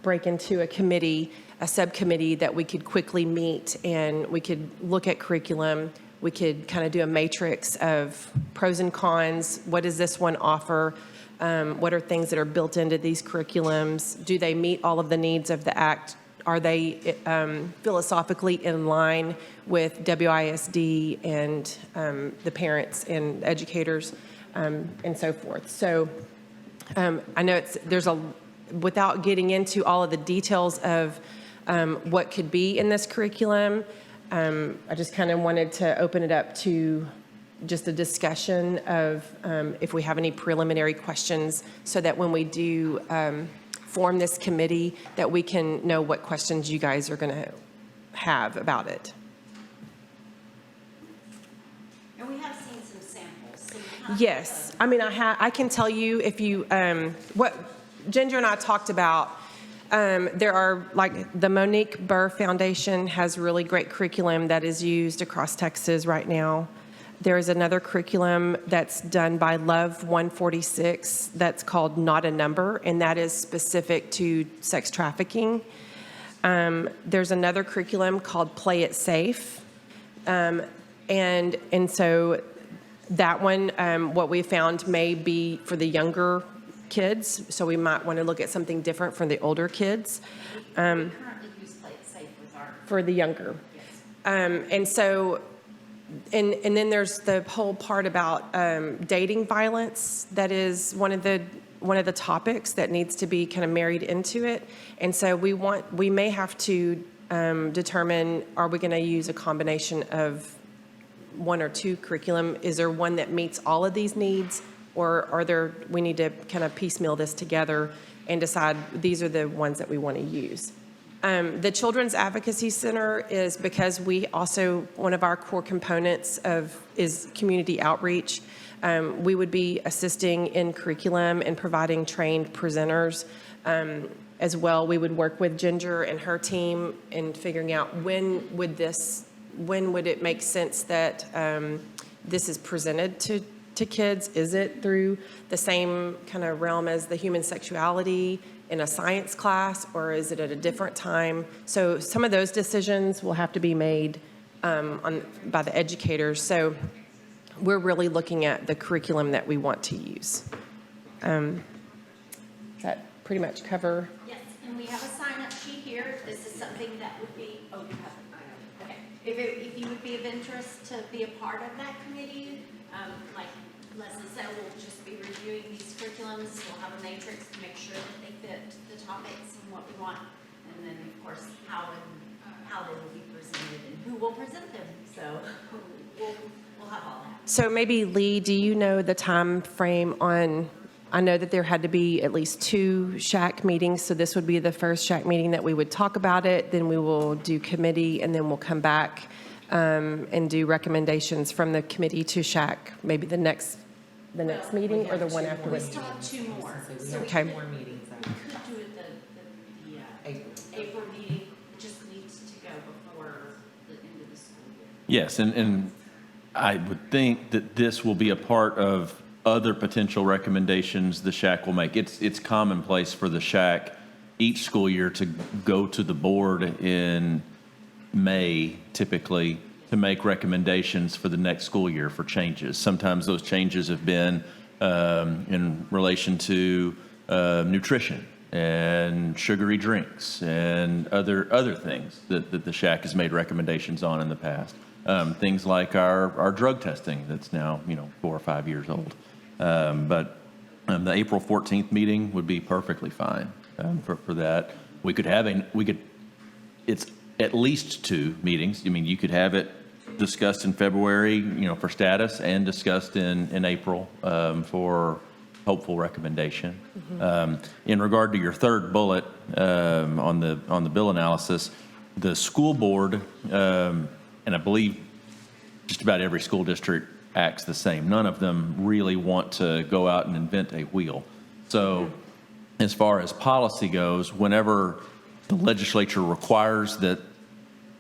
break into a subcommittee that we could quickly meet, and we could look at curriculum. We could kind of do a matrix of pros and cons. What does this one offer? What are things that are built into these curriculums? Do they meet all of the needs of the Act? Are they philosophically in line with WISD and the parents and educators and so forth? So I know without getting into all of the details of what could be in this curriculum, I just kind of wanted to open it up to just a discussion of if we have any preliminary questions, so that when we do form this committee, that we can know what questions you guys are going to have about it. And we have seen some samples. So we have Yes, I mean, I can tell you if you, what Ginger and I talked about, there are, like, the Monique Burr Foundation has really great curriculum that is used across Texas right now. There is another curriculum that's done by Love 146 that's called Not a Number, and that is specific to sex trafficking. There's another curriculum called Play It Safe. And so that one, what we found may be for the younger kids, so we might want to look at something different for the older kids. we currently use Play It Safe with our. For the younger. And so, and then there's the whole part about dating violence. That is one of the topics that needs to be kind of married into it. And so we may have to determine, are we going to use a combination of one or two curriculum? Is there one that meets all of these needs, or we need to kind of piecemeal this together and decide these are the ones that we want to use? The Children's Advocacy Center is because we also, one of our core components is community outreach. We would be assisting in curriculum and providing trained presenters as well. We would work with Ginger and her team in figuring out when would it make sense that this is presented to kids. Is it through the same kind of realm as the human sexuality in a science class, or is it at a different time? So some of those decisions will have to be made by the educators. So we're really looking at the curriculum that we want to use. Does that pretty much cover? Yes, and we have a sign-up sheet here. This is something that would be, oh, you have it. Okay. If you would be of interest to be a part of that committee, like Leslie said, we'll just be reviewing these curriculums. We'll have a matrix to make sure that they fit the topics and what we want. And then, of course, how they will be presented and who will present them. So we'll have all that. So maybe, Lee, do you know the time frame on, I know that there had to be at least 2 SHAC meetings, so this would be the first SHAC meeting that we would talk about it, then we will do committee, and then we'll come back and do recommendations from the committee to SHAC, maybe the next meeting or the one after We it? still have 2 more. So Okay. we could do it the April meeting. Just needs to go before the end of the school year. Yes, and I would think that this will be a part of other potential recommendations the SHAC will make. It's commonplace for the SHAC each school year to go to the board in May, typically, to make recommendations for the next school year for changes. Sometimes those changes have been in relation to nutrition and sugary drinks and other things that the SHAC has made recommendations on in the past. Things like our drug testing that's now 4 or 5 years old. But the April 14th meeting would be perfectly fine for that. It's at least 2 meetings. I mean, you could have it discussed in February, for status, and discussed in April for hopeful recommendation. In regard to your third bullet on the bill analysis, the school board, and I believe just about every school district acts the same. None of them really want to go out and invent a wheel. So as far as policy goes, whenever the legislature requires that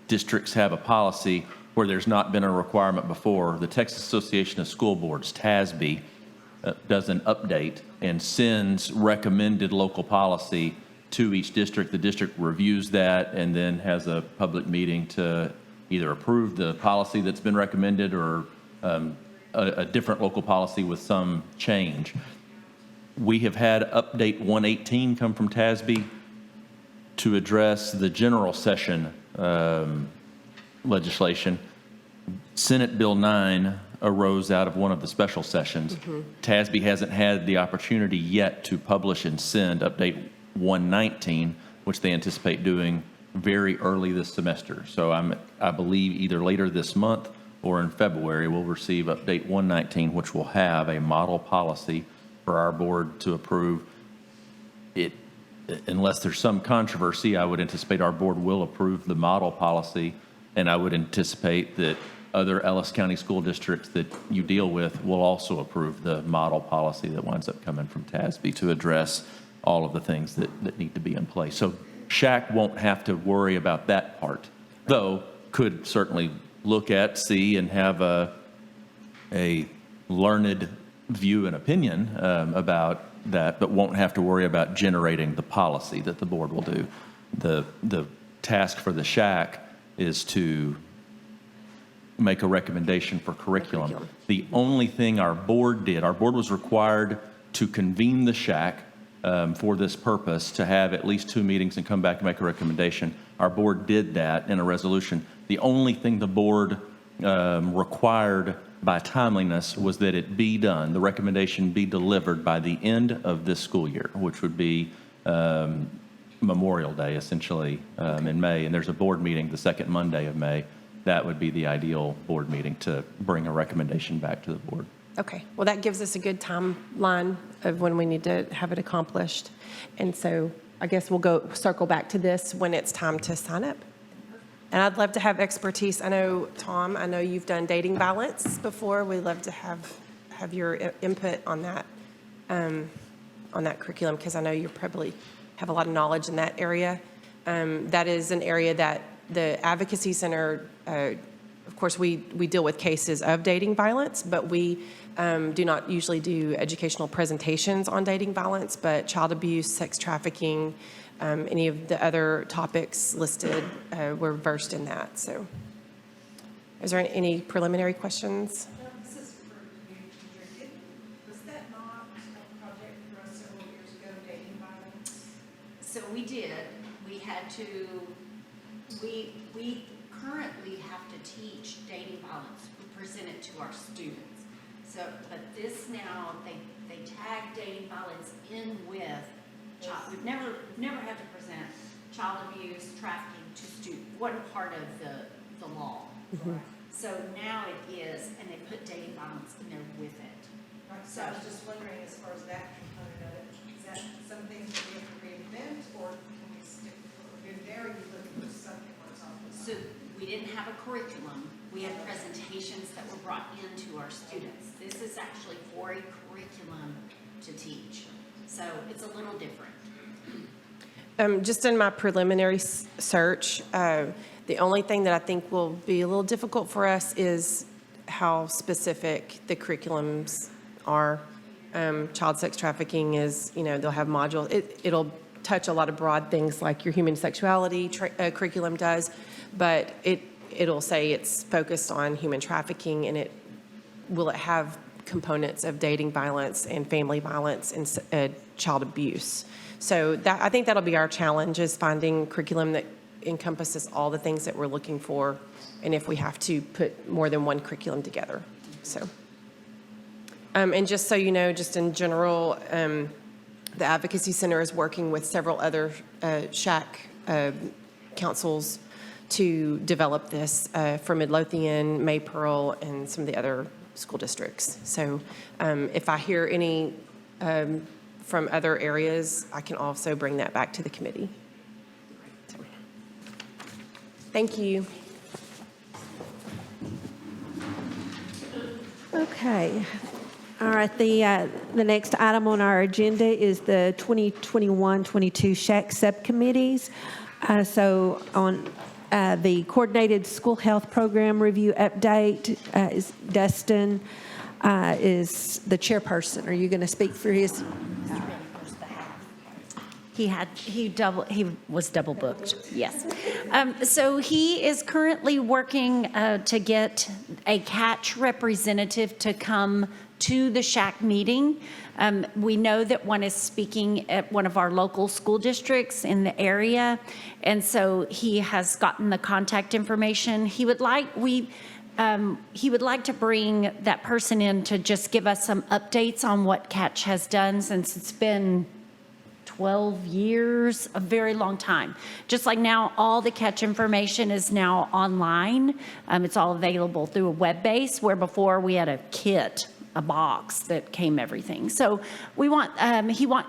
districts have a policy where there's not been a requirement before, the Texas Association of School Boards, TASB, does an update and sends recommended local policy to each district. The district reviews that and then has a public meeting to either approve the policy that's been recommended or a different local policy with some change. We have had Update 118 come from TASB to address the general session legislation. Senate Bill 9 arose out of one of the special sessions. TASB hasn't had the opportunity yet to publish and send Update 119, which they anticipate doing very early this semester. So I believe either later this month or in February, we'll receive Update 119, which will have a model policy for our board to approve. Unless there's some controversy, I would anticipate our board will approve the model policy, and I would anticipate that other Ellis County school districts that you deal with will also approve the model policy that winds up coming from TASB to address all of the things that need to be in place. So SHAC won't have to worry about that part, though could certainly look at, see, and have a learned view and opinion about that, but won't have to worry about generating the policy that the board will do. The task for the SHAC is to make a recommendation for curriculum. The only thing our board did, our board was required to convene the SHAC for this purpose, to have at least 2 meetings and come back and make a recommendation. Our board did that in a resolution. The only thing the board required by timeliness was that it be done, the recommendation be delivered by the end of this school year, which would be Memorial Day, essentially, in May. And there's a board meeting the second Monday of May. That would be the ideal board meeting to bring a recommendation back to the board. Okay, well, that gives us a good timeline of when we need to have it accomplished. And so I guess we'll circle back to this when it's time to sign up. And I'd love to have expertise. I know, Tom, I know you've done dating violence before. We'd love to have your input on that curriculum, because I know you probably have a lot of knowledge in that area. That is an area that the Advocacy Center, of course, we deal with cases of dating violence, but we do not usually do educational presentations on dating violence, but child abuse, sex trafficking, any of the other topics listed, we're versed in that. So is there any preliminary questions? This is for you, was that not a project for us several years ago, dating violence? So we did, we had to, we currently have to teach dating violence. We present it to our students. So, but this now, they tag dating violence in with child. We've never had to present child abuse, trafficking to students. Wasn't part of the law. Right. So now it is, and they put dating violence in there with it. Right, so I was just wondering, as far as that component of it, is that something that we have to reinvent, or can we stick with what we're doing there, or are you looking for something that's off the So we didn't have a curriculum. We had presentations that were brought into our students. This is actually for a curriculum to teach. So it's a little different. Just in my preliminary search, the only thing that I think will be a little difficult for us is how specific the curriculums are. Child sex trafficking is, they'll have modules. It'll touch a lot of broad things like your human sexuality curriculum does, but it'll say it's focused on human trafficking, and will it have components of dating violence and family violence and child abuse. So I think that'll be our challenge, is finding curriculum that encompasses all the things that we're looking for, and if we have to put more than one curriculum together. So, and just so you know, just in general, the Advocacy Center is working with several other SHAC councils to develop this for Midlothian, Maypearl, and some of the other school districts. So if I hear any from other areas, I can also bring that back to the committee. So, thank you. Okay. All right, the next item on our agenda is the 2021-22 SHAC Subcommittees. So on the Coordinated School Health Program Review Update, is Dustin is the chairperson. Are you going to speak for his? He was double booked, yes. So he is currently working to get a catch representative to come to the SHAC meeting. We know that one is speaking at one of our local school districts in the area, and so he has gotten the contact information. He would like to bring that person in to just give us some updates on what Catch has done since it's been 12 years, a very long time. Just like now, all the Catch information is now online. It's all available through a web base, where before we had a kit, a box that came everything. So we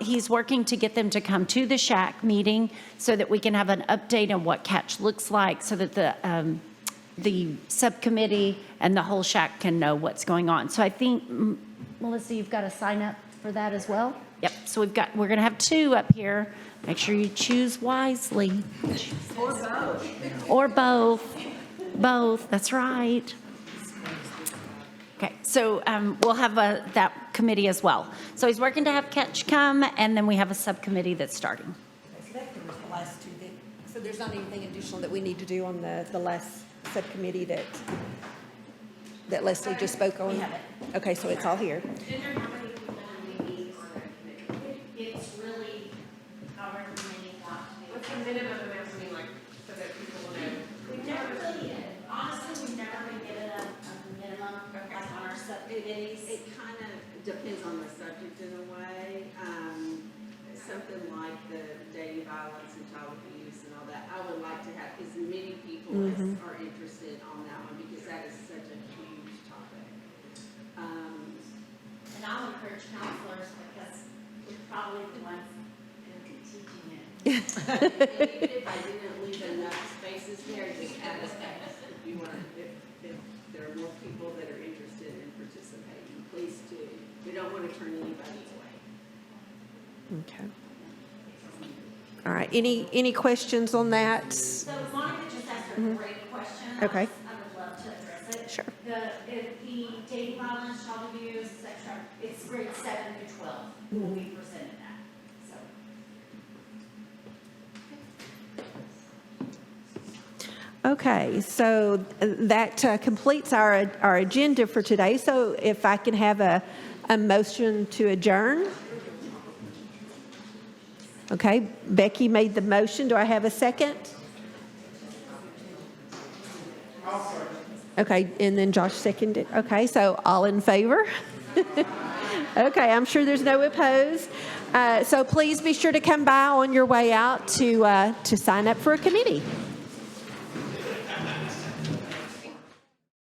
he's working to get them to come to the SHAC meeting so that we can have an update on what Catch looks like, so that the subcommittee and the whole SHAC can know what's going on. So I think, Melissa, you've got to sign up for that as well? Yep, so we're going to have 2 up here. Make sure you choose wisely. Or both. Or both. Both, that's right. Okay, so we'll have that committee as well. So he's working to have Catch come, and then we have a subcommittee that's starting. So that covers the last 2 then. So there's not anything additional that we need to do on the last subcommittee that Leslie just spoke on? We have it. Okay, so it's all here. How many people do we need on that committee? It's really however many not to be. What's the minimum amount, I mean, like, so that people will know? We've never really, honestly, we've never been given a minimum, like on our subcommittees. It kind of depends on the subject in a way. Something like the dating violence and child abuse and all that, I would like to have as many people as are interested on that one, because that is such a huge topic. And I'll encourage counselors, because we're probably the ones going to be teaching it. And even if I didn't leave enough spaces there, just add a space. If you want, if there are more people that are interested in participating, please do. We don't want to turn anybody away. Okay. All right, any questions on that? So Monica just asked a great question. Okay. I would love to address it. Sure. The dating violence, child abuse, sexual, it's grades 7 through 12 who will be presented that, so. Okay, so that completes our agenda for today. So if I can have a motion to adjourn. Okay, Becky made the motion. Do I have a second? Okay, and then Josh seconded. Okay, so all in favor? Okay, I'm sure there's no opposed. So please be sure to come by on your way out to sign up for a committee.